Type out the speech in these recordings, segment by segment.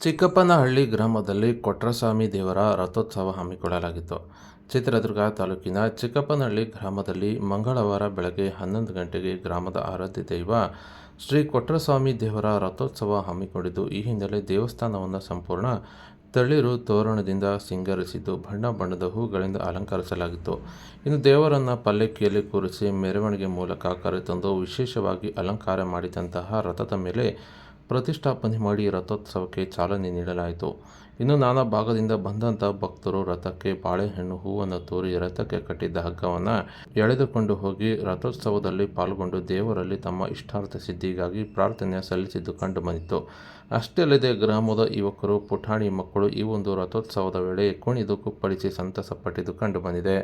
ಚಿಕ್ಕಪ್ಪನಹಳ್ಳಿ ಗ್ರಾಮದಲ್ಲಿ ಕೊಟ್ರಸ್ವಾಮಿ ದೇವರ ರಥೋತ್ಸವ ಹಮ್ಮಿಕೊಳ್ಳಲಾಗಿತ್ತು. ಚಿತ್ರದುರ್ಗ ತಾಲೂಕಿನ ಚಿಕ್ಕಪ್ಪನಹಳ್ಳಿ ಗ್ರಾಮದಲ್ಲಿ ಮಂಗಳವಾರ ಬೆಳಗ್ಗೆ 11 ಗಂಟೆಗೆ ಗ್ರಾಮದ ಆರಾಧ್ಯ ದೈವ ಶ್ರೀ ಕೊಟ್ರಸ್ವಾಮಿ ದೇವರ ರಥೋತ್ಸವ ಹಮ್ಮಿಕೊಂಡಿದ್ದು, ಈ ಹಿನ್ನೆಲೆ ದೇವಸ್ಥಾನವನ್ನು ಸಂಪೂರ್ಣ ತಳಿರು ತೋರಣದಿಂದ ಸಿಂಗರಿಸಿದ್ದು, ಬಣ್ಣ ಬಣ್ಣದ ಹೂಗಳಿಂದ ಅಲಂಕರಿಸಲಾಗಿತ್ತು. ಇನ್ನು ದೇವರನ್ನು ಪಲ್ಲಕ್ಕಿಯಲ್ಲಿ ಕೂರಿಸಿ ಮೆರವಣಿಗೆ ಮೂಲಕ ಕರೆತಂದು ವಿಶೇಷವಾಗಿ ಅಲಂಕಾರ ಮಾಡಿದಂತಹ ರಥದ ಮೇಲೆ ಪ್ರತಿಷ್ಠಾಪನೆ ಮಾಡಿ ರಥೋತ್ಸವಕ್ಕೆ ಚಾಲನೆ ನೀಡಲಾಯಿತು. ಇನ್ನು ನಾನಾ ಭಾಗದಿಂದ ಬಂದಂಥ ಭಕ್ತರು ರಥಕ್ಕೆ ಬಾಳೆಹಣ್ಣು, ಹೂವನ್ನು ತೂರಿ ರಥಕ್ಕೆ ಕಟ್ಟಿದ್ದ ಹಗ್ಗವನ್ನು ಎಳೆದುಕೊಂಡು ಹೋಗಿ ರಥೋತ್ಸವದಲ್ಲಿ ಪಾಲ್ಗೊಂಡು ದೇವರಲ್ಲಿ ತಮ್ಮ ಇಷ್ಟಾರ್ಥ ಸಿದ್ಧಿಗಾಗಿ ಪ್ರಾರ್ಥನೆ ಸಲ್ಲಿಸಿದ್ದು ಕಂಡು ಬಂದಿತ್ತು. ಅಷ್ಟೇ ಅಲ್ಲದೆ ಗ್ರಾಮದ ಯುವಕರು, ಪುಟಾಣಿ ಮಕ್ಕಳು ಈ ಒಂದು ರಥೋತ್ಸವದ ವೇಳೆ ಕುಣಿದು ಕುಪ್ಪಳಿಸಿ ಸಂತಸ ಪಟ್ಟಿದ್ದು ಕಂಡು ಬಂದಿದೆ.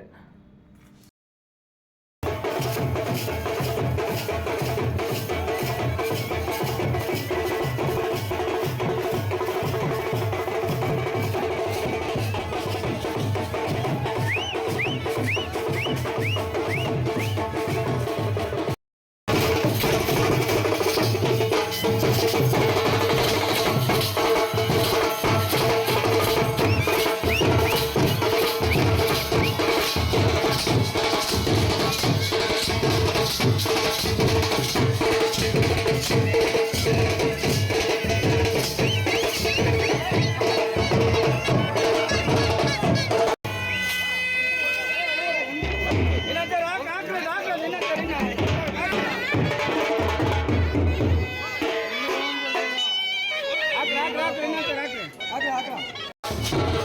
ಹಾಕ್ರಿ